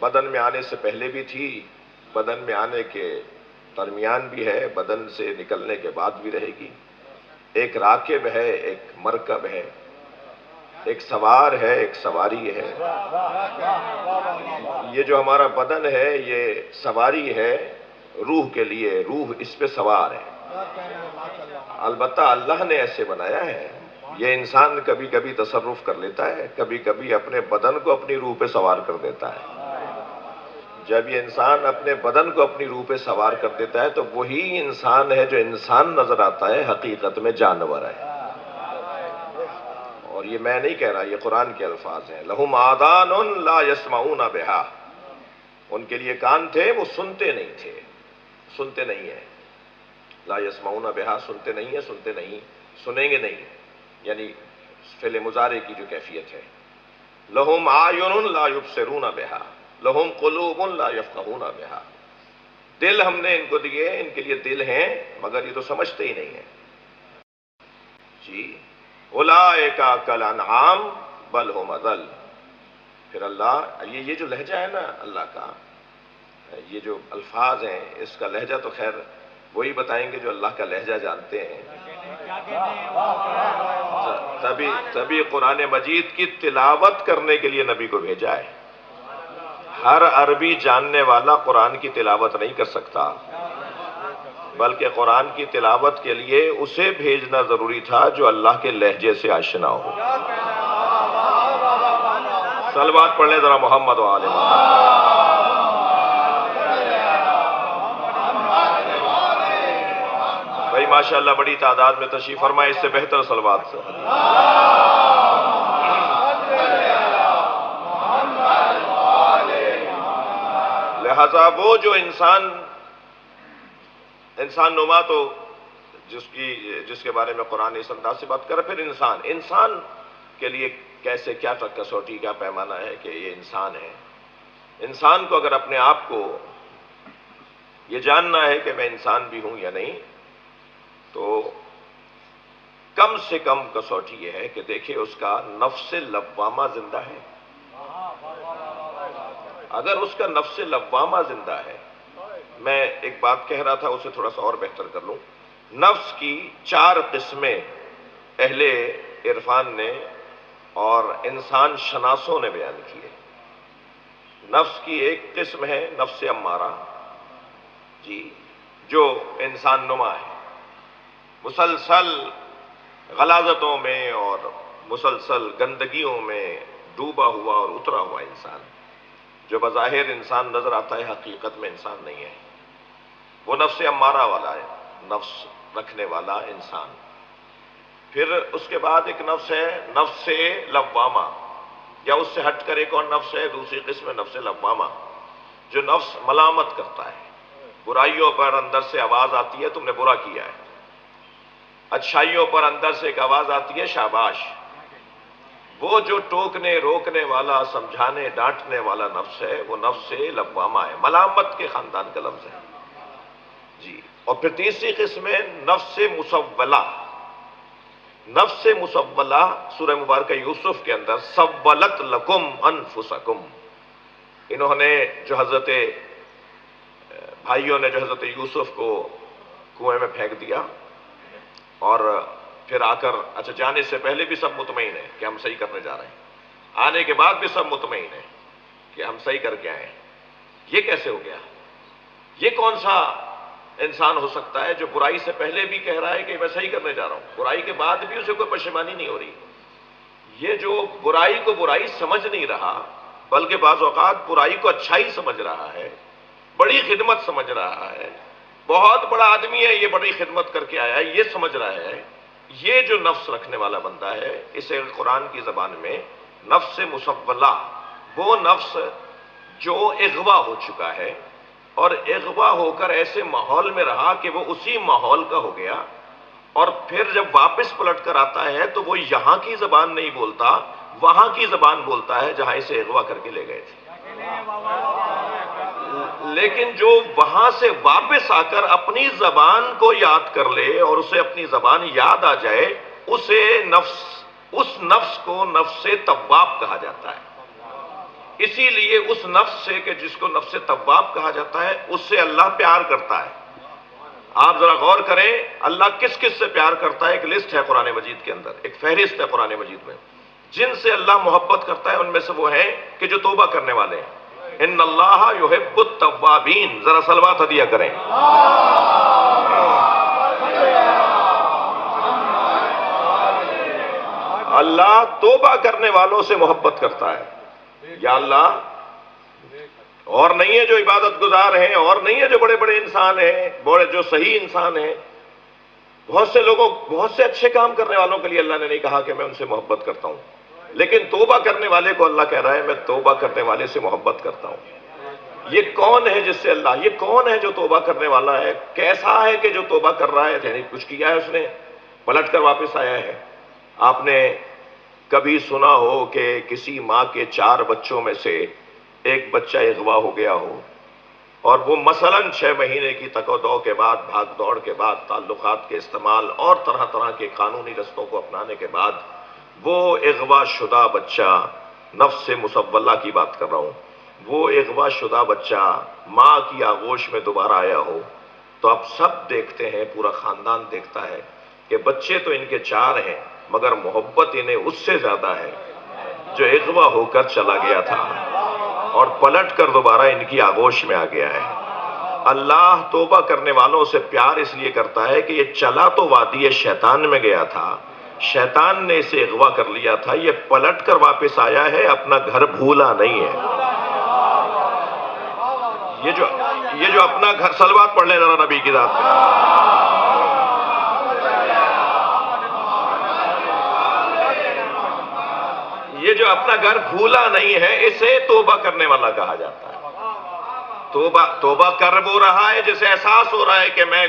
بدن میں آنے سے پہلے بھی تھی، بدن میں آنے کے درمیان بھی ہے، بدن سے نکلنے کے بعد بھی رہے گی۔ ایک راکب ہے، ایک مرکب ہے، ایک سوار ہے، ایک سواری ہے۔ یہ جو ہمارا بدن ہے یہ سواری ہے روح کے لیے، روح اس پہ سوار ہے۔ البتہ اللہ نے ایسے بنایا ہے، یہ انسان کبھی کبھی تصرف کر لیتا ہے، کبھی کبھی اپنے بدن کو اپنی روح پہ سوار کر دیتا ہے۔ جب یہ انسان اپنے بدن کو اپنی روح پہ سوار کر دیتا ہے تو وہی انسان ہے جو انسان نظر آتا ہے، حقیقت میں جانور ہے۔ اور یہ میں نہیں کہہ رہا، یہ قرآن کے الفاظ ہیں۔ لَهُمْ آذَانٌ لَا يَسْمَعُونَ بِهَا، ان کے لیے کان تھے، وہ سنتے نہیں تھے، سنتے نہیں ہیں۔ لا يسمعون بها، سنتے نہیں ہیں، سنتے نہیں، سنیں گے نہیں، یعنی فعل مضارع کی جو کیفیت ہے۔ لہم اعین لا یبصرون بها، لہم قلوب لا یفقهون بها، دل ہم نے ان کو دیے، ان کے لیے دل ہیں مگر یہ تو سمجھتے ہی نہیں ہیں۔ جی اولئک کالانعام بل هم اضل۔ پھر اللہ یہ جو لہجہ ہے نا اللہ کا، یہ جو الفاظ ہیں اس کا لہجہ تو خیر وہی بتائیں گے جو اللہ کا لہجہ جانتے ہیں۔ تبھی قرآن مجید کی تلاوت کرنے کے لیے نبی کو بھیجا ہے۔ ہر عربی جاننے والا قرآن کی تلاوت نہیں کر سکتا، بلکہ قرآن کی تلاوت کے لیے اسے بھیجنا ضروری تھا جو اللہ کے لہجے سے آشنا ہو۔ صلوات پڑھ لیں ذرا محمد و آل محمد۔ بھائی ماشاءاللہ بڑی تعداد میں تشریف فرمائے، اس سے بہتر صلوات سے۔ لہذا وہ جو انسان نما تو جس کے بارے میں قرآن اس انداز سے بات کرے، پھر انسان کے لیے کیسے کیا کسوٹی کا پیمانہ ہے کہ یہ انسان ہے۔ انسان کو اگر اپنے آپ کو یہ جاننا ہے کہ میں انسان بھی ہوں یا نہیں، تو کم سے کم کسوٹی یہ ہے کہ دیکھیں اس کا نفس لوامہ زندہ ہے۔ اگر اس کا نفس لوامہ زندہ ہے، میں ایک بات کہہ رہا تھا اسے تھوڑا سا اور بہتر کر لوں۔ نفس کی 4 قسمیں اہل عرفان نے اور انسان شناسوں نے بیان کیے۔ نفس کی ایک قسم ہے نفس امارہ، جی، جو انسان نما ہے، مسلسل غلاظتوں میں اور مسلسل گندگیوں میں ڈوبا ہوا اور اترا ہوا انسان، جو بظاہر انسان نظر آتا ہے حقیقت میں انسان نہیں ہے، وہ نفس امارہ والا ہے، نفس رکھنے والا انسان۔ پھر اس کے بعد ایک نفس ہے نفس لوامہ، یا اس سے ہٹ کر ایک اور نفس ہے، دوسری قسم ہے نفس لوامہ، جو نفس ملامت کرتا ہے۔ برائیوں پر اندر سے آواز آتی ہے تم نے برا کیا ہے، اچھائیوں پر اندر سے ایک آواز آتی ہے شاباش۔ وہ جو ٹوکنے روکنے والا، سمجھانے ڈانٹنے والا نفس ہے، وہ نفس لوامہ ہے، ملامت کے خاندان کا لفظ ہے، جی۔ اور پھر تیسری قسم ہے نفس مسولہ۔ نفس مسولہ سورہ مبارکہ یوسف کے اندر سولت لکم انفسکم، انہوں نے جو بھائیوں نے جو حضرت یوسف کو کنویں میں پھینک دیا، اور پھر آ کر اچھا جانے سے پہلے بھی سب مطمئن ہیں کہ ہم صحیح کرنے جا رہے ہیں، آنے کے بعد بھی سب مطمئن ہیں کہ ہم صحیح کر کے آئے ہیں۔ یہ کیسے ہو گیا؟ یہ کون سا انسان ہو سکتا ہے جو برائی سے پہلے بھی کہہ رہا ہے کہ میں صحیح کرنے جا رہا ہوں، برائی کے بعد بھی اسے کوئی پشیمانی نہیں ہو رہی؟ یہ جو برائی کو برائی سمجھ نہیں رہا، بلکہ بعض اوقات برائی کو اچھائی سمجھ رہا ہے، بڑی خدمت سمجھ رہا ہے، بہت بڑا آدمی ہے یہ بڑی خدمت کر کے آیا ہے، یہ سمجھ رہا ہے، یہ جو نفس رکھنے والا بندہ ہے، اسے قرآن کی زبان میں نفس مسولہ، وہ نفس جو اغوا ہو چکا ہے اور اغوا ہو کر ایسے ماحول میں رہا کہ وہ اسی ماحول کا ہو گیا، اور پھر جب واپس پلٹ کر آتا ہے تو وہ یہاں کی زبان نہیں بولتا، وہاں کی زبان بولتا ہے جہاں اسے اغوا کر کے لے گئے تھے۔ لیکن جو وہاں سے واپس آ کر اپنی زبان کو یاد کر لے اور اسے اپنی زبان یاد آ جائے، اس نفس کو نفس تواب کہا جاتا ہے۔ اسی لیے اس نفس سے کہ جس کو نفس تواب کہا جاتا ہے، اس سے اللہ پیار کرتا ہے۔ آپ ذرا غور کریں اللہ کس کس سے پیار کرتا ہے۔ ایک لسٹ ہے قرآن مجید کے اندر، ایک فہرست ہے قرآن مجید میں، جن سے اللہ محبت کرتا ہے ان میں سے وہ ہیں کہ جو توبہ کرنے والے ہیں۔ ان اللہ یحب التوابین، ذرا صلوات ہدیہ کریں۔ اللہ توبہ کرنے والوں سے محبت کرتا ہے۔ یا اللہ، اور نہیں ہے جو عبادت گزار ہیں، اور نہیں ہے جو بڑے بڑے انسان ہیں، بڑے جو صحیح انسان ہیں، بہت سے لوگوں، بہت سے اچھے کام کرنے والوں کے لیے اللہ نے نہیں کہا کہ میں ان سے محبت کرتا ہوں، لیکن توبہ کرنے والے کو اللہ کہہ رہا ہے میں توبہ کرنے والے سے محبت کرتا ہوں۔ یہ کون ہے جس سے اللہ، یہ کون ہے جو توبہ کرنے والا ہے؟ کیسا ہے کہ جو توبہ کر رہا ہے؟ یعنی کچھ کیا ہے اس نے، پلٹ کر واپس آیا ہے۔ آپ نے کبھی سنا ہو کہ کسی ماں کے 4 بچوں میں سے ایک بچہ اغوا ہو گیا ہو، اور وہ مثلاً 6 مہینے کی تک و دو کے بعد، بھاگ دوڑ کے بعد، تعلقات کے استعمال اور طرح طرح کے قانونی رستوں کو اپنانے کے بعد وہ اغوا شدہ بچہ، نفس مسولہ کی بات کر رہا ہوں، وہ اغوا شدہ بچہ ماں کی آغوش میں دوبارہ آیا ہو، تو آپ سب دیکھتے ہیں، پورا خاندان دیکھتا ہے کہ بچے تو ان کے 4 ہیں، مگر محبت انہیں اس سے زیادہ ہے جو اغوا ہو کر چلا گیا تھا اور پلٹ کر دوبارہ ان کی آغوش میں آ گیا ہے۔ اللہ توبہ کرنے والوں سے پیار اس لیے کرتا ہے کہ یہ چلا تو وادی شیطان میں گیا تھا، شیطان نے اسے اغوا کر لیا تھا، یہ پلٹ کر واپس آیا ہے، اپنا گھر بھولا نہیں ہے۔ یہ جو اپنا گھر، صلوات پڑھ لیں ذرا نبی کی ذات پہ۔ یہ جو اپنا گھر بھولا نہیں ہے، اسے توبہ کرنے والا کہا جاتا ہے۔ توبہ کر وہ رہا ہے جسے احساس ہو رہا ہے کہ میں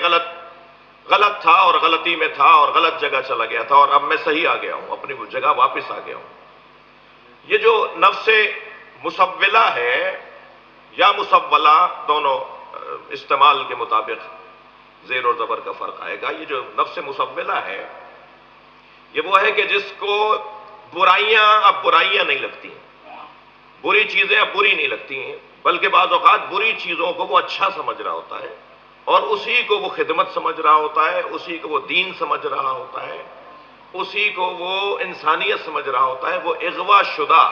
غلط تھا اور غلطی میں تھا اور غلط جگہ چلا گیا تھا، اور اب میں صحیح آ گیا ہوں، اپنی جگہ واپس آ گیا ہوں۔ یہ جو نفس مسولہ ہے یا مسولہ، دونوں استعمال کے مطابق زیر اور زبر کا فرق آئے گا۔ یہ جو نفس مسولہ ہے، یہ وہ ہے کہ جس کو برائیاں اب برائیاں نہیں لگتی، بری چیزیں اب بری نہیں لگتی ہیں، بلکہ بعض اوقات بری چیزوں کو وہ اچھا سمجھ رہا ہوتا ہے، اور اسی کو وہ خدمت سمجھ رہا ہوتا ہے، اسی کو وہ دین سمجھ رہا ہوتا ہے، اسی کو وہ انسانیت سمجھ رہا ہوتا ہے۔ وہ اغوا شدہ،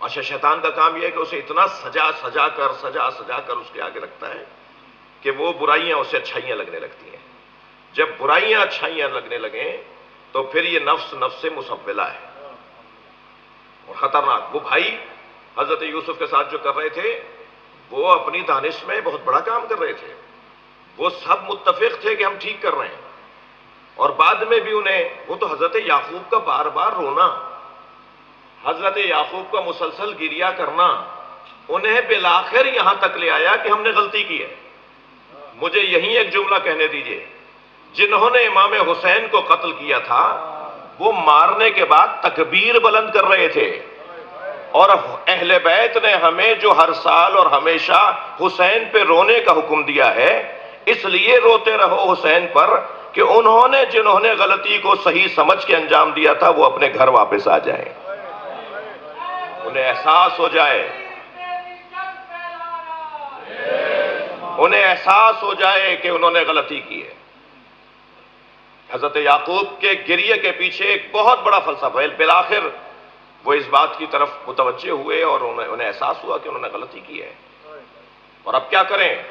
اچھا شیطان کا کام یہ ہے کہ اسے اتنا سجا کر اس کے آگے رکھتا ہے کہ وہ برائیاں اسے اچھائیاں لگنے لگتی ہیں۔ جب برائیاں اچھائیاں لگنے لگیں تو پھر یہ نفس مسولہ ہے اور خطرناک۔ وہ بھائی حضرت یوسف کے ساتھ جو کر رہے تھے، وہ اپنی دانش میں بہت بڑا کام کر رہے تھے، وہ سب متفق تھے کہ ہم ٹھیک کر رہے ہیں، اور بعد میں بھی وہ تو حضرت یعقوب کا بار بار رونا، حضرت یعقوب کا مسلسل گریہ کرنا، انہیں بالآخر یہاں تک لے آیا کہ ہم نے غلطی کی ہے۔ مجھے یہیں ایک جملہ کہنے دیجئے، جنہوں نے امام حسین کو قتل کیا تھا وہ مارنے کے بعد تکبیر بلند کر رہے تھے، اور اہل بیت نے ہمیں جو ہر سال اور ہمیشہ حسین پہ رونے کا حکم دیا ہے، اس لیے روتے رہو حسین پر کہ جنہوں نے غلطی کو صحیح سمجھ کے انجام دیا تھا وہ اپنے گھر واپس آ جائیں، انہیں احساس ہو جائے کہ انہوں نے غلطی کی ہے۔ حضرت یعقوب کے گریہ کے پیچھے ایک بہت بڑا فلسفہ ہے، بالآخر وہ اس بات کی طرف متوجہ ہوئے اور انہیں احساس ہوا کہ انہوں نے غلطی کی ہے، اور اب کیا کریں،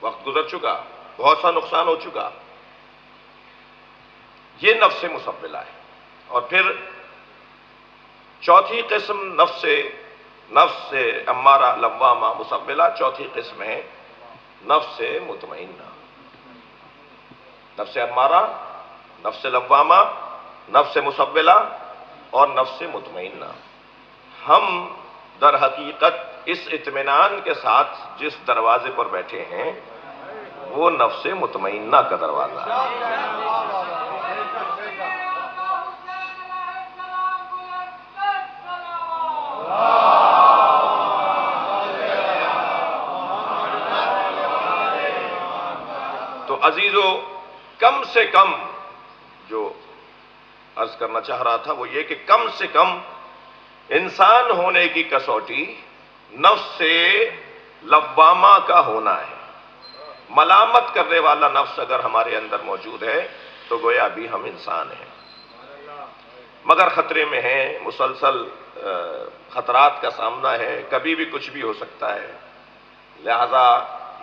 وقت گزر چکا، بہت سا نقصان ہو چکا۔ یہ نفس مسولہ ہے۔ اور پھر چوتھی قسم نفس امارہ لوامہ مسولہ، چوتھی قسم ہے نفس مطمئنہ۔ نفس امارہ، نفس لوامہ، نفس مسولہ اور نفس مطمئنہ۔ ہم در حقیقت اس اطمینان کے ساتھ جس دروازے پر بیٹھے ہیں وہ نفس مطمئنہ کا دروازہ ہے۔ تو عزیزو، کم سے کم جو عرض کرنا چاہ رہا تھا وہ یہ کہ کم سے کم انسان ہونے کی کسوٹی نفس سے لوامہ کا ہونا ہے. ملامت کرنے والا نفس اگر ہمارے اندر موجود ہے تو گویا بھی ہم انسان ہیں، مگر خطرے میں ہیں، مسلسل خطرات کا سامنا ہے، کبھی بھی کچھ بھی ہو سکتا ہے. لہذا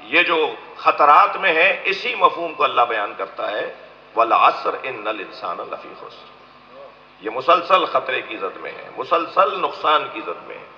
یہ جو خطرات میں ہے اسی مفہوم کو اللہ بیان کرتا ہے، وَالْعَصْرِ إِنَّ الْإِنسَانَ لَفِي خُسْرٍ. یہ مسلسل خطرے کی زد میں ہے، مسلسل نقصان کی زد میں ہے.